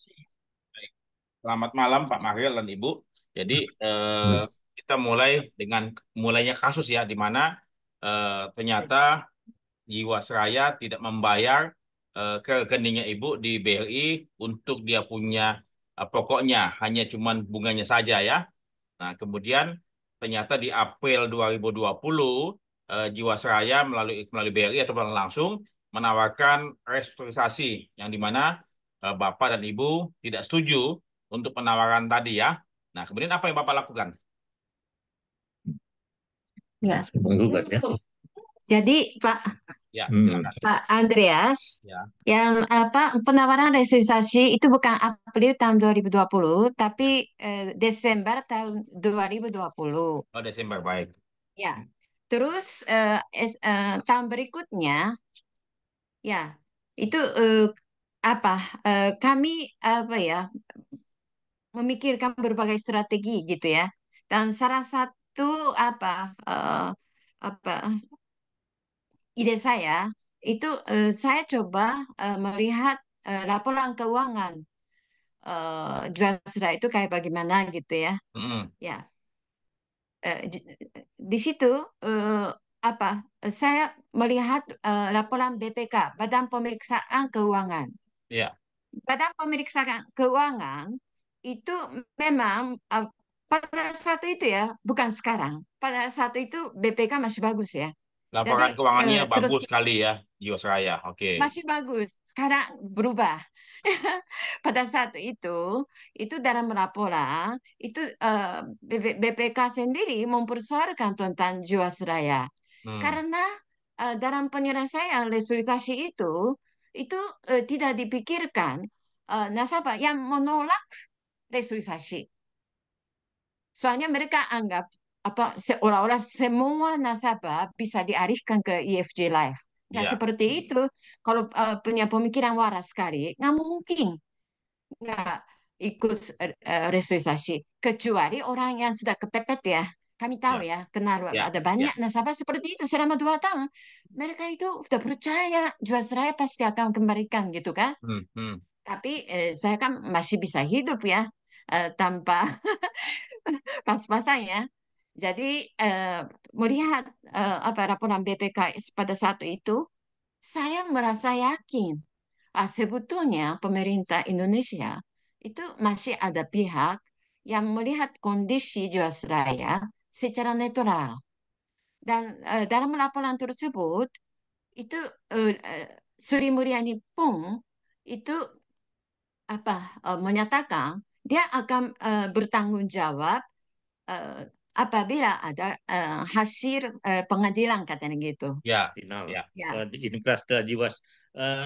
Baik. Selamat malam Pak Mario dan Ibu. Jadi kita mulai dengan mulainya kasus ya, di mana ternyata Jiwasraya tidak membayar ke rekeningnya Ibu di BRI untuk dia punya pokoknya, hanya cuman bunganya saja ya. Nah, kemudian ternyata di April 2020 Jiwasraya melalui BRI atau langsung menawarkan restrukturisasi yang dimana Bapak dan Ibu tidak setuju untuk penawaran tadi ya. Nah, kemudian apa yang Bapak lakukan? Ya. Menggugat ya. Jadi Ya, Hmm. silakan. Pak Andreas, Ya, yang penawaran restrukturisasi itu bukan April tahun 2020, tapi Desember tahun 2020. oh Desember baik. Ya. Terus tahun berikutnya, ya itu apa? Kami apa ya memikirkan berbagai strategi gitu ya. Dan salah satu apa eh, apa ide saya itu saya coba melihat laporan keuangan Jiwasraya itu kayak bagaimana gitu ya. Mm-mm. Ya, di situ eh, apa? Saya melihat laporan BPK, Badan Pemeriksaan Keuangan. Ya, Badan Pemeriksaan Keuangan itu memang pada saat itu ya, bukan sekarang. Pada saat itu BPK masih bagus ya. Jadi laporan keuangannya terus bagus sekali ya, Jiwasraya. Oke. masih bagus. Sekarang berubah. Pada saat itu dalam laporan itu BPK sendiri mempersoalkan tentang Jiwasraya Hmm. karena dalam penyelesaian restrukturisasi itu tidak dipikirkan nasabah yang menolak restrukturisasi. Soalnya mereka anggap seolah-olah semua nasabah bisa dialihkan ke EFJ Life. Nggak Ya, seperti itu. Kalau punya pemikiran waras sekali, nggak mungkin nggak ikut restrukturisasi. Kecuali orang yang sudah kepepet ya. Kami tahu ya, ya, kenal ya, ada ya. banyak nasabah seperti itu selama 2 tahun. Mereka itu sudah percaya Jiwasraya pasti akan kembalikan gitu kan. Hmm, hmm. Tapi saya kan masih bisa hidup ya tanpa pas-pasan ya. Jadi melihat laporan BPK pada saat itu, saya merasa yakin sebetulnya pemerintah Indonesia itu masih ada pihak yang melihat kondisi Jiwasraya secara netral. Dan dalam laporan tersebut, itu Sri Mulyani pun itu menyatakan dia akan bertanggung jawab eh, apabila ada hasil pengadilan katanya gitu. Ya, Final ya, di Inkrah setelah Jiwas.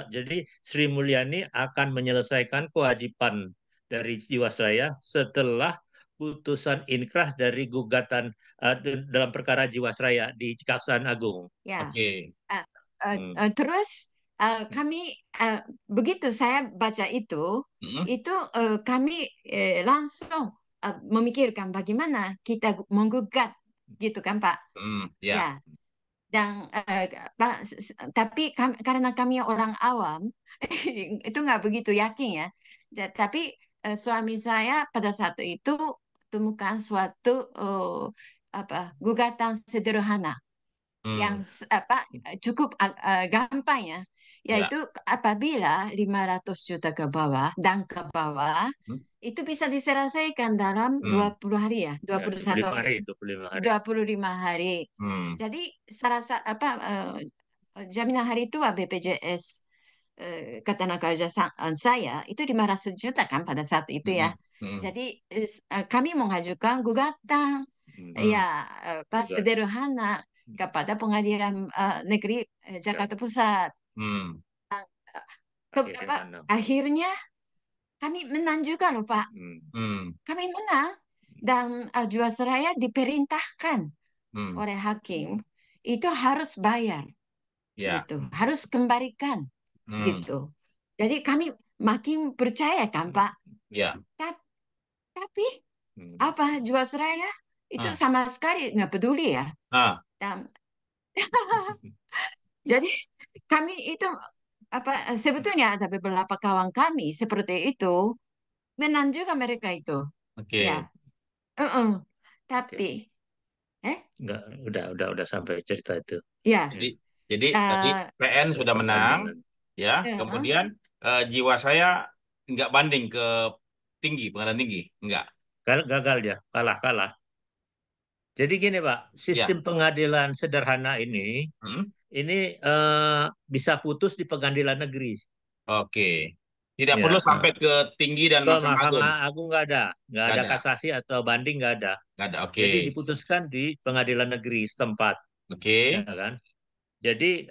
Jadi Sri Mulyani akan menyelesaikan kewajiban dari Jiwasraya setelah putusan inkrah dari gugatan dalam perkara Jiwasraya di Kejaksaan Agung. Ya. oke. Eh, Hmm. terus kami eh, begitu saya baca Mm-mm. itu kami langsung memikirkan bagaimana kita menggugat gitu kan Pak. Ya, Ya, dan Pak, karena kami orang awam itu nggak begitu yakin ya. Tapi suami saya pada saat itu temukan suatu gugatan sederhana yang hmm, cukup gampang ya, ya, yaitu apabila 500 juta ke bawah dan ke bawah hmm, itu bisa diselesaikan dalam hmm, 20 hari ya, Ya, 21 25 hari, 25 hari. 25 hari. hmm, Jadi salah satu jaminan hari tua BPJS ketenagakerjaan saya itu 500 juta kan pada saat itu ya. hmm, hmm, Jadi kami mengajukan gugatan Hmm. ya hmm, Juga sederhana kepada Pengadilan Negeri Jakarta Pusat. hmm, akhirnya mana? Akhirnya kami menang juga loh Pak. Hmm. hmm, Kami menang dan Jiwasraya diperintahkan hmm, oleh hakim itu harus bayar ya, gitu, harus kembalikan hmm, gitu. Jadi kami makin percaya kan Pak. ya, Ta- Tapi Hmm. Jiwasraya itu ah, sama sekali nggak peduli ya. ah, Dan jadi kami itu sebetulnya ada beberapa kawan kami seperti itu menang juga mereka itu. Ya, Oke. uh-uh. Oke. Tapi, eh, Enggak, udah sampai cerita itu. ya, Jadi jadi tadi eh, PN Hasil sudah menang, pertandingan. ya. uh, Kemudian Jiwasraya nggak banding ke tinggi, pengadilan tinggi, nggak. Gagal dia, kalah kalah. Jadi gini Pak, Ya. sistem pengadilan sederhana Hmm. ini bisa putus di pengadilan negeri. Oke. Tidak perlu Ya, sampai ke tinggi dan ke Mahkamah Agung. Mahkamah Agung nggak Nggak ada ada. kasasi atau banding nggak ada. Nggak ada. Oke. Jadi diputuskan di pengadilan negeri setempat, ya Oke. kan? Jadi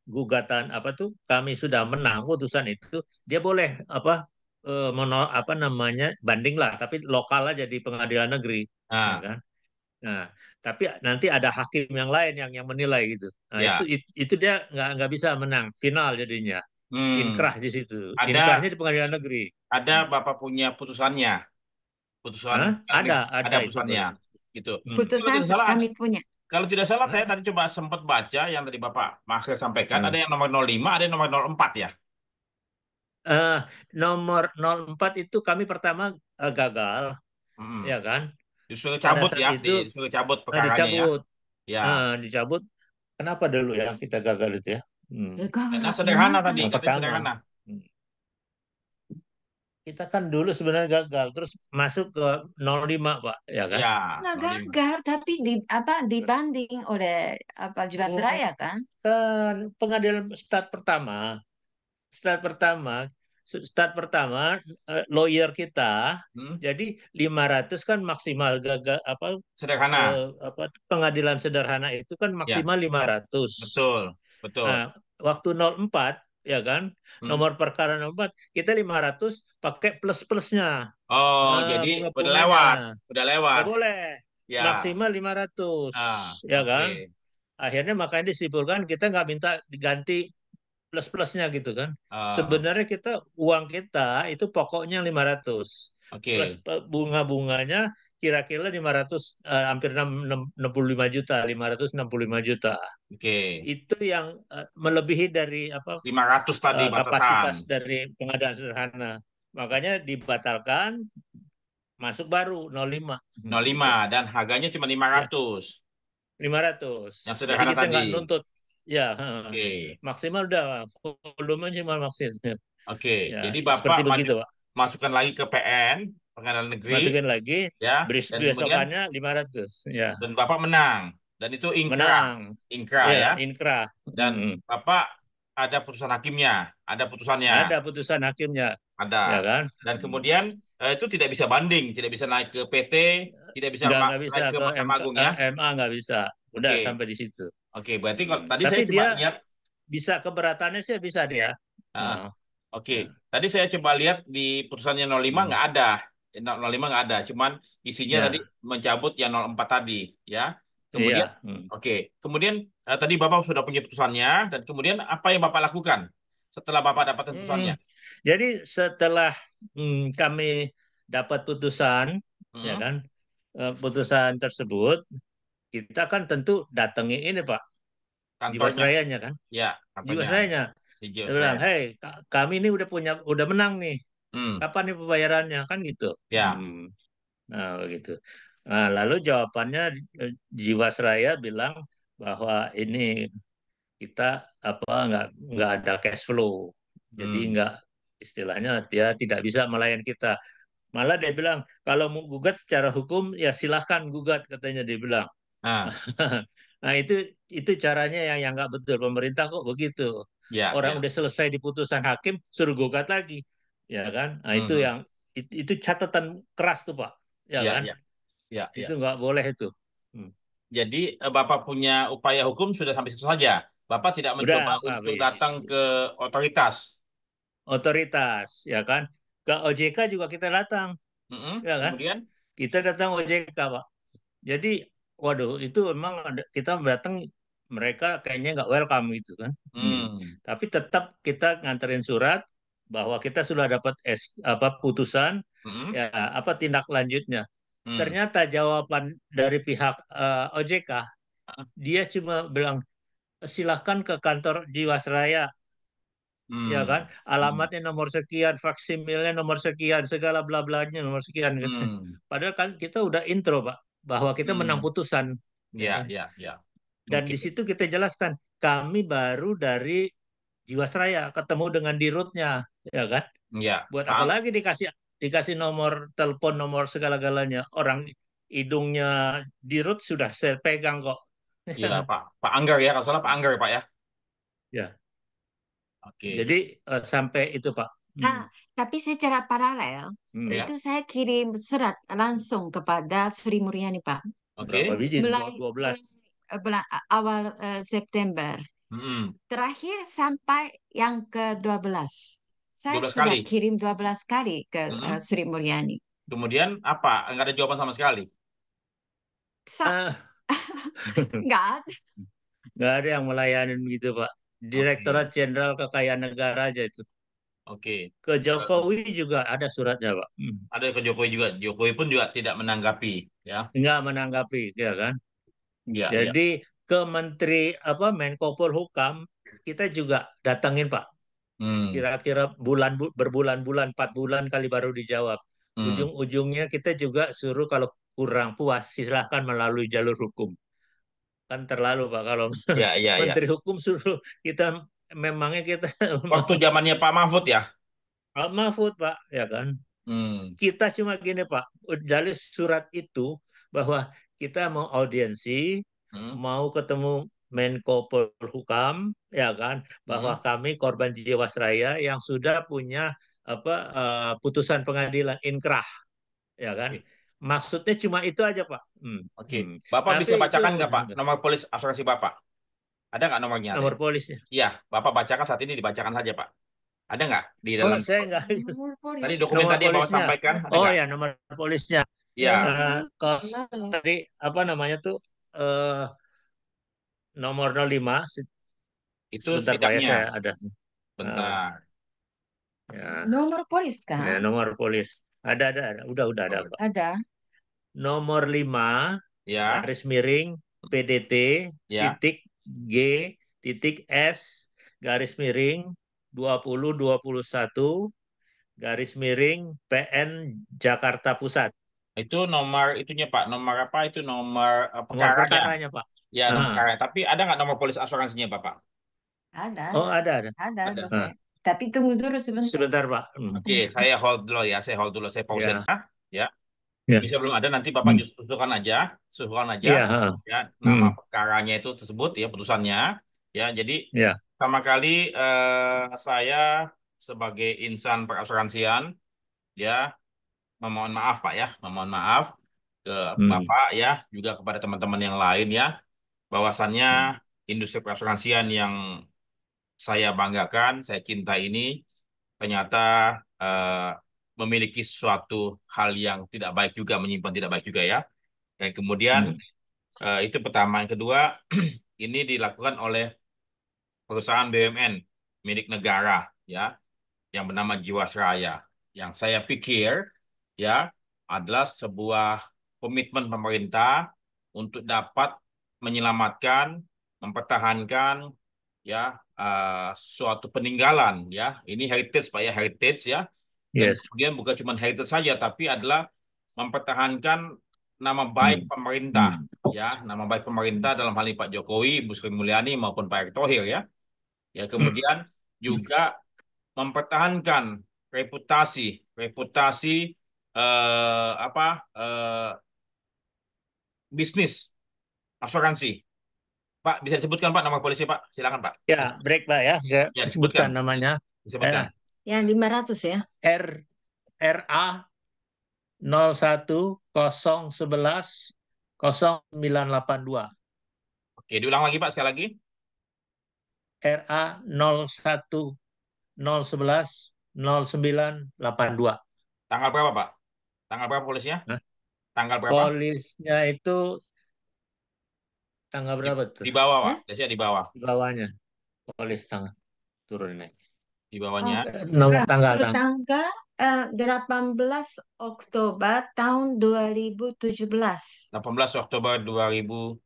gugatan apa tuh kami sudah menang putusan itu, dia boleh apa namanya banding lah, tapi lokal aja di pengadilan negeri, ya Nah, kan? Nah, tapi nanti ada hakim yang lain yang menilai gitu. Nah, itu ya. itu dia nggak bisa menang final jadinya. Hmm. Inkrah di situ. Inkrahnya Ada di pengadilan negeri. ada Bapak punya putusannya. Putusan Hah? yang Ada, ada ada itu putusannya. Bos. Gitu. Hmm. Kalau putusan tidak salah kami punya. kalau tidak salah saya Hah? tadi coba sempat baca yang tadi Bapak Maher sampaikan ada Hmm. yang nomor 05, ada yang nomor 04 ya. Eh, Nomor 04 itu kami pertama gagal, Hmm. ya kan? Disuruh Pada cabut saat ya, itu disuruh cabut perkaranya ya. dicabut, Ya. dicabut. Kenapa dulu ya kita gagal itu ya? Hmm. Karena Yang sederhana mana? tadi, Yang katanya pertama, sederhana. hmm, kita kan dulu sebenarnya gagal, terus masuk ke 05 Pak, ya kan? Ya, Nggak 05. gagal, tapi dibanding oleh Oh, Jiwasraya kan? kan pengadilan start pertama, start pertama lawyer kita, Hmm. jadi 500 kan maksimal gagal Sederhana. apa pengadilan sederhana itu kan Ya, maksimal 500. betul, betul. Nah, waktu 04 ya kan, Hmm. nomor perkara 04 kita 500 pakai plus-plusnya, Oh, jadi udah bunga-bunganya. lewat, udah lewat. Nggak boleh. Ya, Maksimal 500 ya oke. kan? Akhirnya makanya disimpulkan kita nggak minta diganti plus-plusnya gitu kan. Ah, Sebenarnya uang kita itu pokoknya 500 plus oke, bunga-bunganya kira-kira 500 hampir 65 juta, 565 juta. oke. Itu yang melebihi dari 500 tadi batasan. kapasitas dari pengadilan sederhana. Makanya dibatalkan, masuk baru 05 05 gitu. dan harganya cuma Ya, 500. 500. Yang Jadi sederhana kita tadi. nggak nuntut. Ya, Oke. maksimal udah volume cuma maksimal. Oke. Ya, Jadi seperti Bapak begitu, Pak. masukkan lagi ke PN, Pengadilan Negeri, Masukin lagi, ya, dan kemudian besokannya 500. Ya, dan Bapak menang. Dan itu ingkrah. menang. Ingkrah Ya, ya. inkrah. Dan Mm. Bapak ada putusan hakimnya, ada putusannya, Ada putusan hakimnya, ada. ya kan? Dan Mm. kemudian itu tidak bisa banding, tidak bisa naik ke PT, tidak bisa Nggak bisa naik ke ke Mahkamah Agung ya. MA, nggak bisa. Udah Oke, sampai di situ. oke. Berarti kalau tadi saya Tapi coba dia lihat, bisa keberatannya sih bisa dia. ah, Nah, oke. ya. Tadi saya coba lihat di putusannya 05 Mm. nggak ada, 05 nggak ada. Cuman isinya tadi Ya, mencabut yang 04 tadi, ya. Kemudian, iya. Mm. oke. Kemudian tadi Bapak sudah punya putusannya, dan kemudian apa yang Bapak lakukan setelah Bapak dapat putusannya? Mm. Jadi setelah kami dapat putusan, ya Hmm, kan, putusan tersebut, kita kan tentu datangi ini Pak, kantornya, Jiwasrayanya kan, ya, kantornya Jiwasrayanya. di Dia bilang, Jiwasraya. hey, kami ini udah menang nih, Hmm, kapan nih pembayarannya kan gitu. ya. Nah begitu. Nah, lalu jawabannya Jiwasraya bilang bahwa ini kita nggak ada cash flow, jadi Hmm. nggak istilahnya dia tidak bisa melayan kita. Malah dia bilang kalau mau gugat secara hukum ya silahkan gugat katanya dia bilang. Nah, Nah itu caranya yang nggak betul pemerintah kok begitu. ya, Orang ya. udah selesai di putusan hakim suruh gugat lagi, ya kan? Nah itu Hmm. yang itu catatan keras tuh Pak, ya Ya, kan? ya, ya, Itu ya. nggak boleh itu. Hmm. Jadi Bapak punya upaya hukum sudah sampai situ saja. Bapak tidak mencoba Udah untuk habis. datang ke otoritas. Otoritas, ya kan? Ke OJK juga kita datang, Mm-mm. ya kan? Kemudian, Kita datang OJK, Pak. Jadi, waduh, itu memang kita datang mereka kayaknya nggak welcome gitu kan. hmm, Tapi tetap kita nganterin surat bahwa kita sudah dapat putusan, mm-mm, ya apa tindak lanjutnya. hmm. Ternyata jawaban dari pihak OJK, dia cuma bilang silahkan ke kantor Jiwasraya ya kan? Hmm. Hmm. Alamatnya nomor sekian, faksimilnya nomor sekian, segala bla blanya nomor sekian gitu. Hmm. Padahal kan kita udah intro, Pak, bahwa kita menang Hmm. putusan, ya Ya, kan? ya, ya. Dan Oke. di situ kita jelaskan kami baru dari Jiwasraya ketemu dengan dirutnya, ya kan? Ya, Buat apa Pak. lagi dikasih dikasih nomor telepon, nomor segala-galanya. Orang hidungnya dirut sudah saya pegang kok. Ya, Pak. Pak Anggar ya, kalau salah Pak Anggar, Pak ya. Ya, Oke. jadi sampai itu Pak. Nah, tapi secara paralel, Hmm. itu Ya. saya kirim surat langsung kepada Sri Mulyani, Pak. Berapa Oke. biji? Mulai 12. bulan awal September. Hmm. Terakhir sampai yang ke-12. Saya 12 sudah kali. kirim 12 kali ke Hmm. Sri Mulyani. Kemudian apa? Enggak ada jawaban sama sekali. Sa Ah, nggak ada. nggak ada yang melayani gitu Pak. Oke. Direktorat Jenderal Kekayaan Negara aja itu. Oke. Ke Eh, Jokowi juga ada suratnya Pak. ada ke Jokowi juga. Jokowi pun juga tidak menanggapi, ya. Nggak menanggapi, ya kan? Ya, ya. Jadi ke Menteri apa Menko Polhukam kita juga datangin Pak. Hmm. Kira-kira berbulan-bulan 4 bulan kali baru dijawab. Hmm. Ujung-ujungnya kita juga suruh kalau kurang puas silahkan melalui jalur hukum. Kan terlalu Pak kalau Ya, ya, ya. Menteri Hukum suruh kita memangnya kita Waktu zamannya Pak Mahfud ya. Pak Mahfud Pak, ya kan? Hmm. Kita cuma gini Pak, dari surat itu bahwa kita mau audiensi, Hmm. mau ketemu Menko Polhukam, ya kan, bahwa Hmm. kami korban Jiwasraya yang sudah punya apa putusan pengadilan inkrah, ya kan. Oke. Maksudnya cuma itu aja Pak. Oke. Hmm. Bapak Tapi bisa itu bacakan nggak Pak nomor polis asuransi Bapak? Ada nggak nomornya? nomor polisnya. Iya, Bapak bacakan saat ini dibacakan saja Pak. Ada nggak di Oh, dalam saya nggak Nomor tadi polis. dokumen nomor tadi yang Bapak polisnya. sampaikan ada Oh nggak? ya, nomor polisnya. Iya, Kos tadi apa namanya tuh eh nomor 05. itu Sebentar Pak ya, sidaknya. saya ada. Ah, Bentar. ya, Nomor polis ya, kan? nomor polis. Ada. Udah ada Oh, Pak. Ada. Nomor 5 ya, garis miring PDT ya. titik G titik S garis miring 2021 garis miring PN Jakarta Pusat. Itu nomor itunya Pak. Nomor apa itu nomor Nomor perkaranya? perkaranya Pak. Ya, nomor Ah. perkara. Tapi ada nggak nomor polis asuransinya Bapak? Ada. Oh, ada. Ada Ada. Ah. saya. Tapi tunggu dulu sebentar. Sebentar Pak. Oke, saya hold dulu ya. Saya hold dulu. Saya pause Ya, ya. Ya. ya. Bisa belum ada nanti Bapak Hmm. just susulkan aja, susulkan aja Iya. Ah. ya nama Hmm. perkaranya itu tersebut ya putusannya ya. Jadi Ya. pertama kali saya sebagai insan perasuransian ya memohon maaf Pak ya, memohon maaf ke Hmm. Bapak ya juga kepada teman-teman yang lain ya bahwasannya industri perasuransian yang saya banggakan, saya cinta ini ternyata eh, memiliki suatu hal yang tidak baik juga, menyimpan tidak baik juga ya. Dan kemudian Hmm. itu pertama. Yang kedua, ini dilakukan oleh perusahaan BUMN milik negara ya, yang bernama Jiwasraya. Yang saya pikir ya adalah sebuah komitmen pemerintah untuk dapat menyelamatkan, mempertahankan ya suatu peninggalan ya. Ini heritage Pak ya, heritage ya. Dan Yes. kemudian bukan cuma heritage saja, tapi adalah mempertahankan nama baik Hmm. pemerintah Hmm. ya, nama baik pemerintah dalam hal ini Pak Jokowi, Ibu Sri Mulyani maupun Pak Erick Thohir ya. Ya kemudian juga mempertahankan reputasi reputasi apa bisnis asuransi. Pak bisa disebutkan Pak nama polisi Pak? Silakan Pak. Ya, break Pak ya. Saya Ya disebutkan, sebutkan namanya. disebutkan. Yang 500 ya. R RA 01011092. Oke, diulang lagi Pak sekali lagi. RA 0110110982. Tanggal berapa Pak? Tanggal berapa polisinya? Nah, Tanggal berapa? polisnya itu tanggal Di, berapa tuh? di bawah Pak. Ya? Biasanya di bawah. Di bawahnya. Polis tanggal turun ini. Di Oh, bawahnya Nomor tanggal tanggal. bertanggal 18 Oktober tahun 2017. 18 Oktober 2017.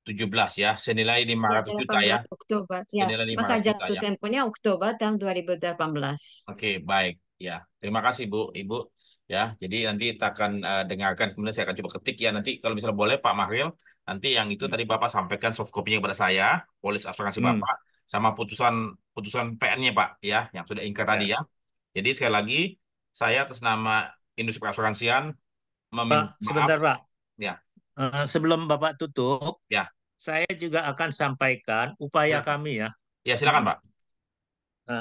17 ya, senilai lima Ya, ratus juta ya, 18 Oktober. Ya, senilai lima maka ratus juta jatuh ya. temponya Oktober tahun 2018. Oke, baik. Ya, terima kasih Bu, Ibu. Ya, jadi nanti kita akan dengarkan, kemudian saya akan coba ketik ya. Nanti kalau misalnya boleh Pak Mahril, nanti yang itu tadi Bapak sampaikan soft copy-nya kepada saya, polis asuransi Hmm, Bapak, sama putusan putusan PN-nya Pak, ya, yang sudah ingkrah tadi ya. ya. Jadi sekali lagi, saya atas nama industri asuransian Pak, meminta maaf. sebentar Pak. Ya, Sebelum Bapak tutup, ya, saya juga akan sampaikan upaya silakan. kami ya. Ya, silakan Pak.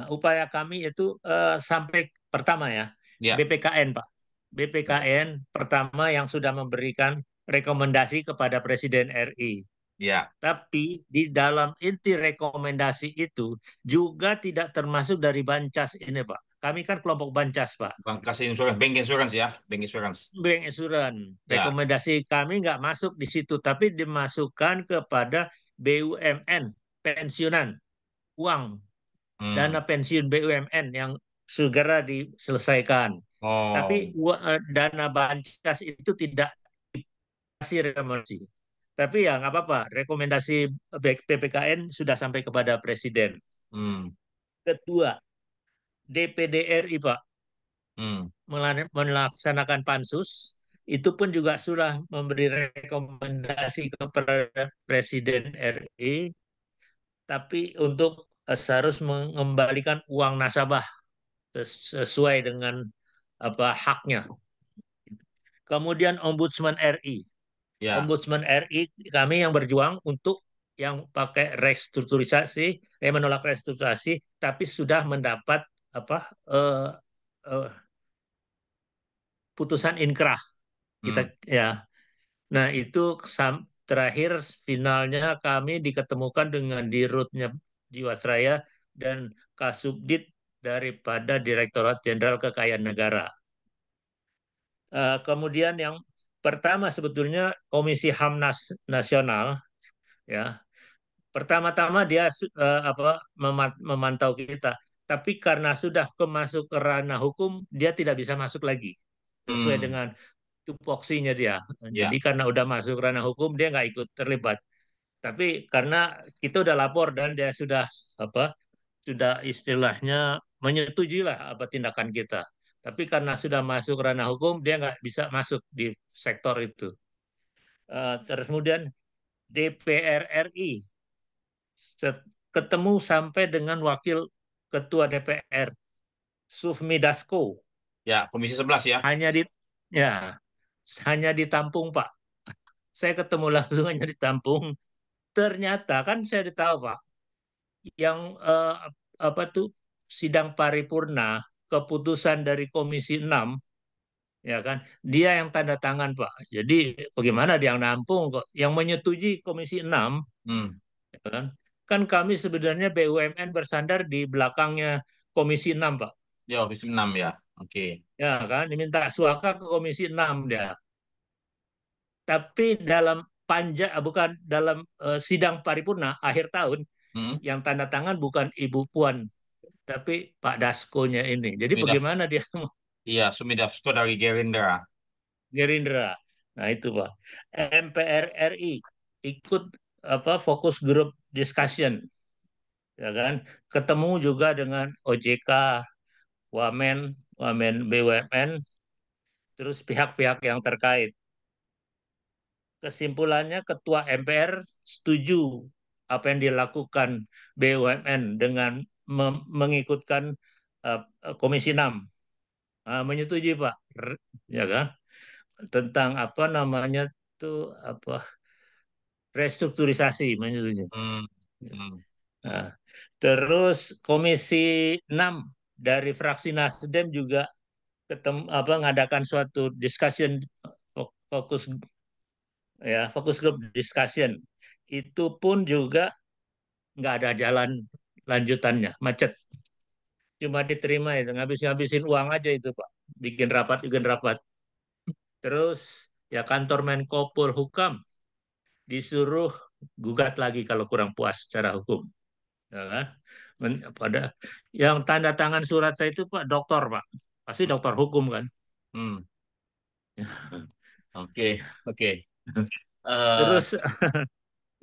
Upaya kami itu sampai pertama ya, Ya, BPKN Pak. BPKN pertama yang sudah memberikan rekomendasi kepada Presiden RI. ya. Tapi di dalam inti rekomendasi itu juga tidak termasuk dari Bancas ini Pak. Kami kan kelompok Bancas Pak. Bank kasih insurance, bank insurance ya, bank insurance. Bank Insurance. Ya. Rekomendasi kami nggak masuk di situ, tapi dimasukkan kepada BUMN, pensiunan, uang, Hmm. dana pensiun BUMN yang segera diselesaikan. Oh. Tapi dana Bancas itu tidak dikasih rekomendasi. Tapi ya nggak apa-apa, rekomendasi PPKN sudah sampai kepada Presiden. Hmm. Kedua, DPD RI Pak Hmm. melaksanakan pansus, itu pun juga sudah memberi rekomendasi kepada Presiden RI, tapi untuk harus mengembalikan uang nasabah sesuai dengan apa haknya. Kemudian Ombudsman RI, Ya. Ombudsman RI kami yang berjuang untuk yang pakai restrukturisasi, menolak restrukturisasi, tapi sudah mendapat apa eh, putusan inkrah Hmm. kita ya. Nah, itu terakhir finalnya kami diketemukan dengan dirutnya Jiwasraya dan Kasubdit daripada Direktorat Jenderal Kekayaan Negara. Kemudian yang pertama sebetulnya Komisi Nasional ya. Pertama-tama dia apa memantau kita, tapi karena sudah masuk ke ranah hukum, dia tidak bisa masuk lagi sesuai Hmm. dengan tupoksinya dia. Ya. Jadi karena udah masuk ranah hukum, dia nggak ikut terlibat. Tapi karena kita udah lapor dan dia sudah istilahnya menyetujui lah apa tindakan kita. Tapi karena sudah masuk ranah hukum, dia nggak bisa masuk di sektor itu. Terus kemudian DPR RI ketemu sampai dengan wakil ketua DPR Sufmi Dasko Ya. Komisi 11 ya. hanya di ya hanya ditampung Pak. Saya ketemu langsung hanya ditampung. Ternyata kan saya tahu Pak, yang apa tuh sidang paripurna keputusan dari Komisi 6 ya kan, dia yang tanda tangan Pak. Jadi bagaimana dia yang nampung kok, yang menyetujui Komisi 6 Hmm. ya kan? Kan kami sebenarnya BUMN bersandar di belakangnya Komisi 6 Pak. Ya, Komisi 6 ya. Oke. Ya kan, diminta suaka ke Komisi 6 dia. Tapi dalam bukan dalam sidang paripurna akhir tahun, Hmm. yang tanda tangan bukan Ibu Puan tapi Pak Daskonya ini. Jadi Sumidasko. bagaimana dia Iya, Sumidasko dari Gerindra. Gerindra? Nah itu Pak. MPR RI ikut apa fokus group discussion, ya kan? Ketemu juga dengan OJK, Wamen, Wamen BUMN, terus pihak-pihak yang terkait. Kesimpulannya Ketua MPR setuju apa yang dilakukan BUMN dengan mengikutkan Komisi 6. Menyetujui Pak, ya kan? Tentang apa namanya tuh apa restrukturisasi menyetujui. Hmm. Hmm. Nah, terus Komisi 6 dari fraksi Nasdem juga ketemu apa ngadakan suatu discussion fokus fokus group discussion. Itu pun juga nggak ada jalan lanjutannya, macet. Cuma diterima itu, ngabis-ngabisin uang aja itu Pak. Bikin rapat. Terus ya kantor Menko Polhukam disuruh gugat lagi kalau kurang puas secara hukum. Ya kan? Pada yang tanda tangan surat saya itu Pak doktor Pak, pasti doktor hukum kan. Hmm. Oke, oke. Eh, Terus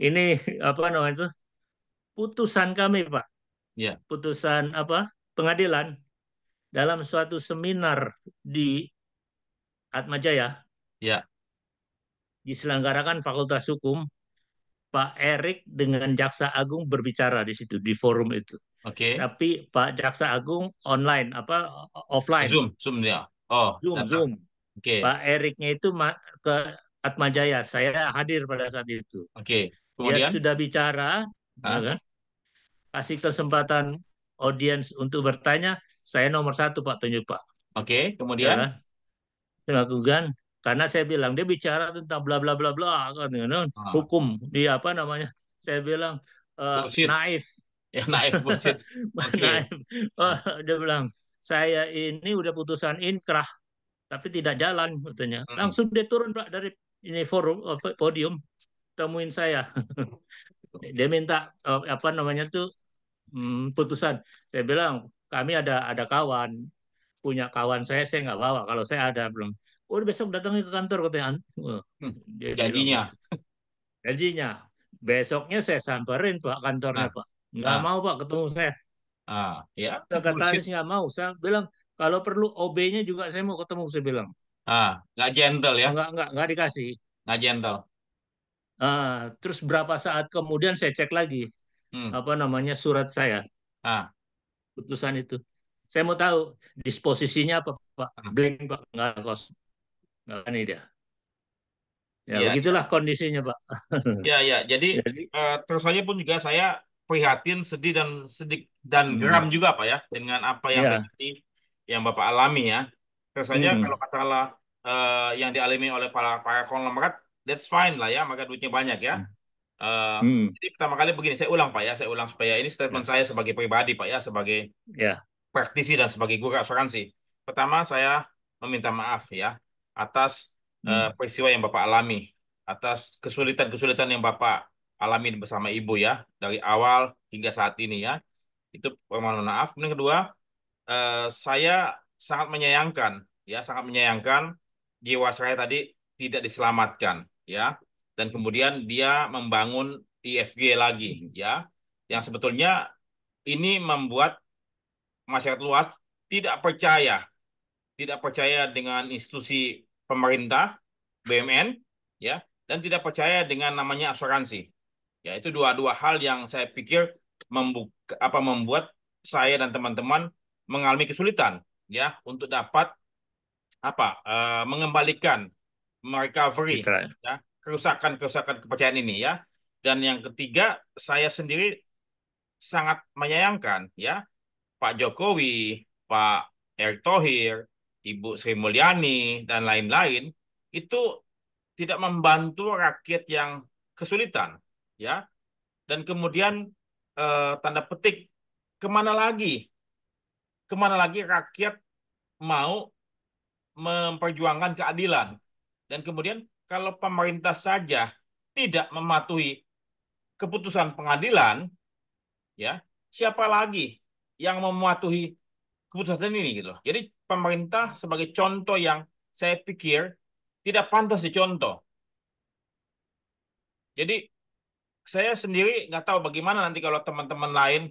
ini apa namanya itu putusan kami, Pak. Ya, Putusan apa pengadilan dalam suatu seminar di Atmajaya ya, diselenggarakan Fakultas Hukum. Pak Erik dengan Jaksa Agung berbicara di situ di forum itu. oke. Tapi Pak Jaksa Agung online apa offline, Zoom, Zoom dia. Oh, Zoom datang. Zoom. Oke, Pak Eriknya itu ke Atmajaya. Saya hadir pada saat itu. oke. Dia Kemudian, sudah bicara, ya ah, kan? Kasih kesempatan audiens untuk bertanya. Saya nomor satu Pak, tunjuk Pak, oke. ya Kemudian, kan? Dilakukan karena saya bilang dia bicara tentang bla bla bla bla kan, ah, hukum di apa namanya? Saya bilang bullshit. naif. Ya, naif bullshit. Oke. Naif. Oh, Ah, dia bilang saya ini udah putusan inkrah tapi tidak jalan katanya. hmm. Langsung dia turun Pak dari ini forum podium temuin saya. Dia minta apa namanya tuh putusan. Saya bilang kami ada kawan, punya kawan saya nggak bawa. Kalau saya ada belum. Oh besok datangin ke kantor katanya. Wah, Hmm. dia bilang gitu. Janjinya. Gajinya besoknya saya samperin Pak kantornya Nah, Pak. Nggak nah, mau Pak ketemu saya. ya, Sekretaris bullshit. nggak mau. Saya bilang kalau perlu OB-nya juga saya mau ketemu. Saya bilang Nggak gentle ya, nggak dikasih. nggak gentle. Terus berapa saat kemudian saya cek lagi Hmm. apa namanya surat saya Ah, putusan itu. Saya mau tahu disposisinya apa Pak? ah. Blank Pak, nggak kos, nggak ini dia. Ya Ya, begitulah kondisinya Pak. ya, ya. Jadi Jadi terus saja pun juga saya prihatin, sedih dan geram hmm, juga Pak ya dengan apa yang ya terjadi yang Bapak alami ya. Terus saja kalau hmm, katakanlah yang dialami oleh para para konglomerat, that's fine lah ya, maka duitnya banyak ya. Eh, hmm, jadi pertama kali begini, saya ulang Pak ya, saya ulang supaya ini statement ya saya sebagai pribadi Pak ya, sebagai ya praktisi dan sebagai guru asuransi. Pertama, saya meminta maaf ya atas hmm, peristiwa yang Bapak alami, atas kesulitan-kesulitan yang Bapak alami bersama Ibu ya, dari awal hingga saat ini ya. Itu permohonan maaf. Kemudian kedua, saya sangat menyayangkan ya, sangat menyayangkan Jiwasraya tadi tidak diselamatkan ya. Dan kemudian dia membangun IFG lagi ya, yang sebetulnya ini membuat masyarakat luas tidak percaya, tidak percaya dengan institusi pemerintah, BUMN, ya, dan tidak percaya dengan namanya asuransi. Ya, itu dua-dua hal yang saya pikir membuat saya dan teman-teman mengalami kesulitan, ya, untuk dapat mengembalikan, merecovery, citra. ya, kerusakan-kerusakan kepercayaan ini, ya. Dan yang ketiga, saya sendiri sangat menyayangkan, ya, Pak Jokowi, Pak Erick Thohir, Ibu Sri Mulyani, dan lain-lain itu tidak membantu rakyat yang kesulitan, ya. Dan kemudian tanda petik kemana lagi, kemana lagi rakyat mau memperjuangkan keadilan. Dan kemudian kalau pemerintah saja tidak mematuhi keputusan pengadilan, ya siapa lagi yang mematuhi keputusan ini gitu. Jadi pemerintah sebagai contoh yang saya pikir tidak pantas dicontoh. Jadi saya sendiri nggak tahu bagaimana nanti kalau teman-teman lain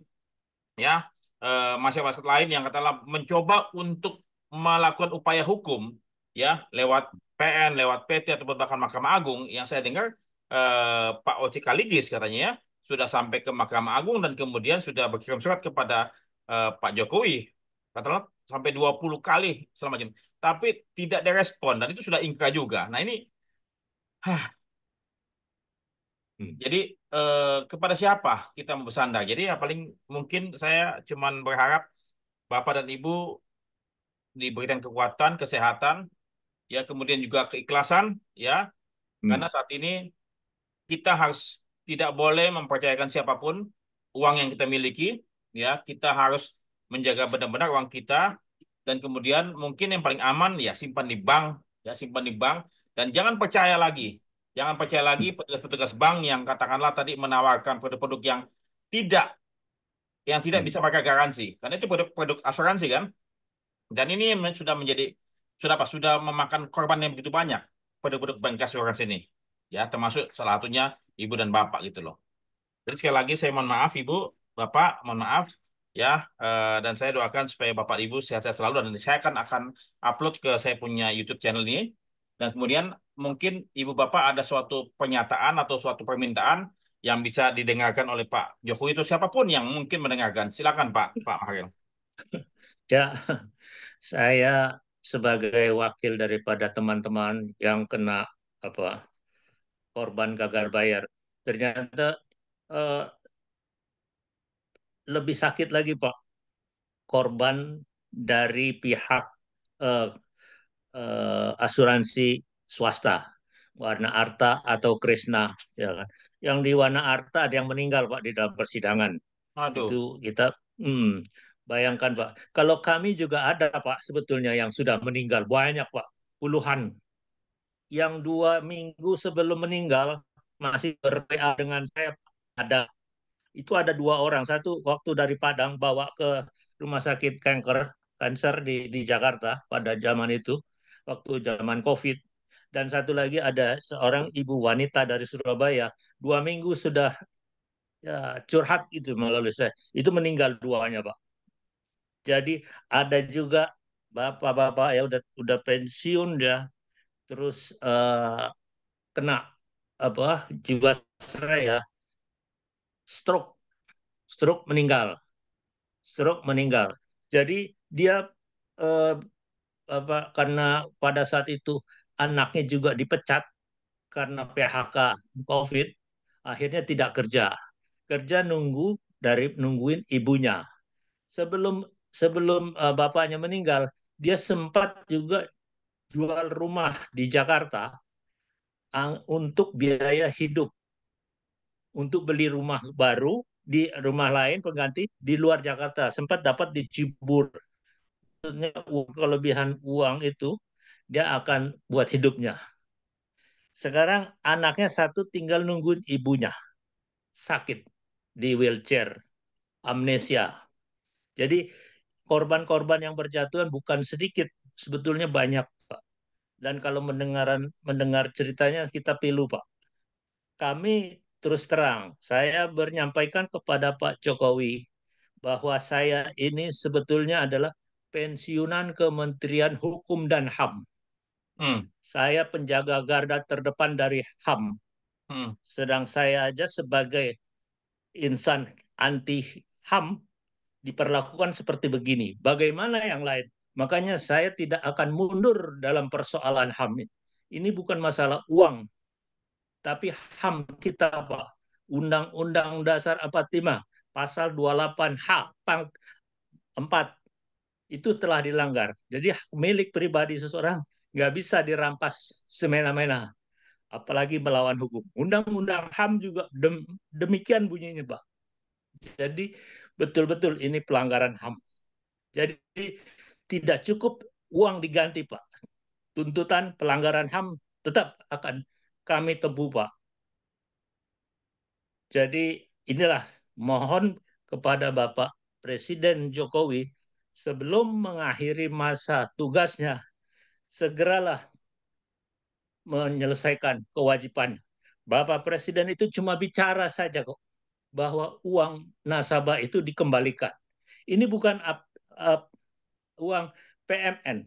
ya masyarakat lain yang katakanlah mencoba untuk melakukan upaya hukum ya lewat PN, lewat PT ataupun bahkan Mahkamah Agung yang saya dengar Pak Oci Kaligis katanya ya sudah sampai ke Mahkamah Agung dan kemudian sudah berkirim surat kepada Pak Jokowi katakanlah sampai 20 kali selama jam tapi tidak direspon dan itu sudah ingkrah juga. Nah ini Hmm. jadi kepada siapa kita mau bersandar? Jadi ya paling mungkin saya cuman berharap Bapak dan Ibu diberikan kekuatan, kesehatan, ya kemudian juga keikhlasan, ya karena Hmm. saat ini kita harus tidak boleh mempercayakan siapapun uang yang kita miliki, ya kita harus menjaga benar-benar uang kita dan kemudian mungkin yang paling aman ya simpan di bank, ya simpan di bank dan jangan percaya lagi petugas-petugas bank yang katakanlah tadi menawarkan produk-produk tidak yang tidak Hmm. bisa pakai garansi, karena itu produk-produk asuransi kan. Dan ini sudah menjadi sudah memakan korban yang begitu banyak produk-produk bank asuransi ini. Ya, termasuk salah satunya ibu dan bapak gitu loh. Jadi sekali lagi saya mohon maaf ibu, bapak, mohon maaf ya, dan saya doakan supaya bapak ibu sehat-sehat selalu dan saya akan upload ke saya punya YouTube channel ini dan kemudian mungkin ibu bapak ada suatu pernyataan atau suatu permintaan yang bisa didengarkan oleh Pak Jokowi itu siapapun yang mungkin mendengarkan. Silakan Pak Mahathir. Ya, saya sebagai wakil daripada teman-teman yang kena apa korban gagal bayar, ternyata eh, lebih sakit lagi Pak, korban dari pihak eh, asuransi swasta, Warna Arta atau Krisna, ya kan. Yang di Warna Arta ada yang meninggal Pak di dalam persidangan. Aduh, Itu kita bayangkan Pak. Kalau kami juga ada Pak sebetulnya yang sudah meninggal banyak Pak, puluhan. Yang 2 minggu sebelum meninggal masih ber-WA dengan saya ada. Itu ada 2 orang, satu waktu dari Padang bawa ke rumah sakit kanker di Jakarta pada zaman itu, waktu zaman COVID. Dan satu lagi ada seorang ibu wanita dari Surabaya, 2 minggu sudah ya, curhat itu melalui saya. Itu meninggal duanya Pak. Jadi ada juga bapak-bapak ya udah pensiun ya, terus kena apa jiwasraya, stroke, stroke meninggal. Stroke meninggal. Jadi dia eh, karena pada saat itu anaknya juga dipecat karena PHK COVID, akhirnya tidak kerja. Kerja nungguin ibunya. Sebelum sebelum bapaknya meninggal, dia sempat juga jual rumah di Jakarta untuk biaya hidup, untuk beli rumah baru di rumah lain pengganti di luar Jakarta. Sempat dapat di Cibubur, kelebihan uang itu dia akan buat hidupnya. Sekarang anaknya satu tinggal nungguin ibunya, sakit di wheelchair, amnesia. Jadi korban-korban yang berjatuhan bukan sedikit, sebetulnya banyak, Pak. Dan kalau mendengar ceritanya kita pilu, Pak. Kami terus terang, saya menyampaikan kepada Pak Jokowi bahwa saya ini sebetulnya adalah pensiunan Kementerian Hukum dan HAM. hmm, Saya penjaga garda terdepan dari HAM. hmm. Sedang saya aja sebagai insan anti HAM diperlakukan seperti begini. Bagaimana yang lain? Makanya saya tidak akan mundur dalam persoalan HAM. Ini bukan masalah uang, tapi HAM kita Pak. Undang-Undang Dasar 45, pasal 28H, pang 4, itu telah dilanggar. Jadi milik pribadi seseorang nggak bisa dirampas semena-mena, apalagi melawan hukum. Undang-undang HAM juga demikian bunyinya, Pak. Jadi betul-betul ini pelanggaran HAM. Jadi tidak cukup uang diganti, Pak. Tuntutan pelanggaran HAM tetap akan kami tempuh, Pak. Jadi inilah mohon kepada Bapak Presiden Jokowi sebelum mengakhiri masa tugasnya, segeralah menyelesaikan kewajiban. Bapak Presiden itu cuma bicara saja kok bahwa uang nasabah itu dikembalikan. Ini bukan uang PMN.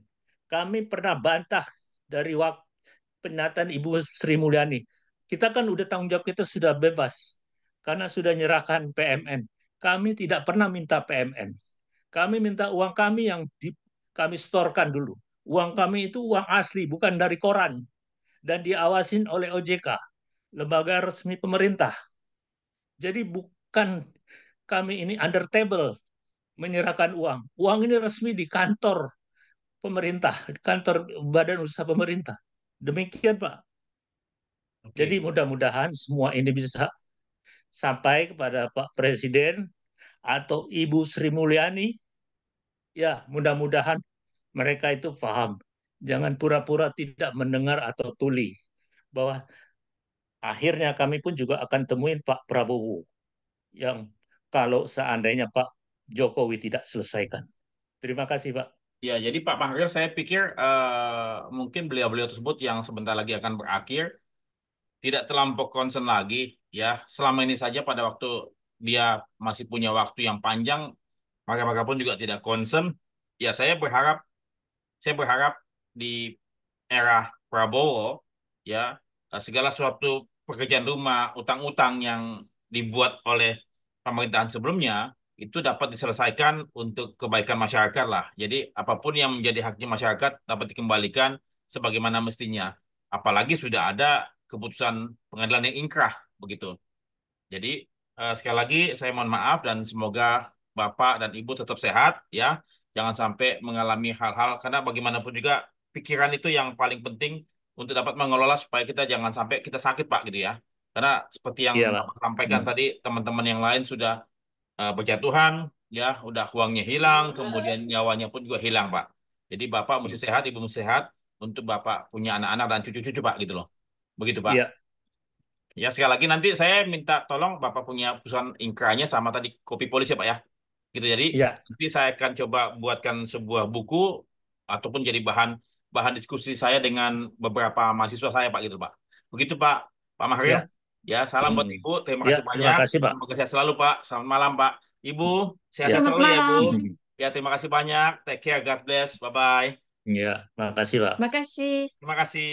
Kami pernah bantah dari waktu pernyataan Ibu Sri Mulyani. Kita kan udah tanggung jawab, kita sudah bebas karena sudah nyerahkan PMN. Kami tidak pernah minta PMN. Kami minta uang kami yang kami setorkan dulu. Uang kami itu uang asli, bukan dari koran. Dan diawasin oleh OJK, lembaga resmi pemerintah. Jadi bukan kami ini under table menyerahkan uang. Uang ini resmi di kantor pemerintah, kantor badan usaha pemerintah. Demikian Pak. Jadi Oke. mudah-mudahan semua ini bisa sampai kepada Pak Presiden atau Ibu Sri Mulyani. Ya, mudah-mudahan mereka itu paham. Jangan pura-pura tidak mendengar atau tuli. Bahwa akhirnya kami pun juga akan temuin Pak Prabowo. Yang kalau seandainya Pak Jokowi tidak selesaikan. Terima kasih Pak. Ya, jadi Pak Mahathir saya pikir mungkin beliau-beliau tersebut yang sebentar lagi akan berakhir tidak terlampau concern lagi ya selama ini saja pada waktu dia masih punya waktu yang panjang, maka pun juga tidak concern. Ya saya berharap di era Prabowo ya segala suatu pekerjaan rumah, utang-utang yang dibuat oleh pemerintahan sebelumnya itu dapat diselesaikan untuk kebaikan masyarakat lah. Jadi apapun yang menjadi haknya masyarakat dapat dikembalikan sebagaimana mestinya. Apalagi sudah ada keputusan pengadilan yang ingkrah begitu. Jadi sekali lagi saya mohon maaf dan semoga Bapak dan Ibu tetap sehat ya. Jangan sampai mengalami hal-hal karena bagaimanapun juga pikiran itu yang paling penting untuk dapat mengelola supaya kita jangan sampai kita sakit Pak gitu ya. Karena seperti yang Iya, Pak. Bapak sampaikan Hmm. tadi teman-teman yang lain sudah berjatuhan ya, udah uangnya hilang, kemudian nyawanya pun juga hilang Pak. Jadi Bapak mesti sehat, Ibu mesti sehat untuk Bapak punya anak-anak dan cucu-cucu Pak gitu loh. Begitu Pak. Iya, Ya, sekali lagi nanti saya minta tolong Bapak punya perusahaan inkranya sama tadi kopi polis ya Pak ya. Gitu. Jadi iya, nanti saya akan coba buatkan sebuah buku ataupun jadi bahan bahan diskusi saya dengan beberapa mahasiswa saya Pak gitu Pak. Begitu Pak, Pak Mahril. iya. Ya, salam buat Hmm. Ibu. Terima Iya, kasih terima banyak. kasih, Pak. Semoga sehat selalu Pak. Selamat malam Pak. Ibu, sehat-sehat Iya. Selamat selalu ya Ibu. malam. Ya, terima kasih banyak. Take care, God bless. Bye-bye. Iya, makasih, Pak. Makasih. Terima kasih.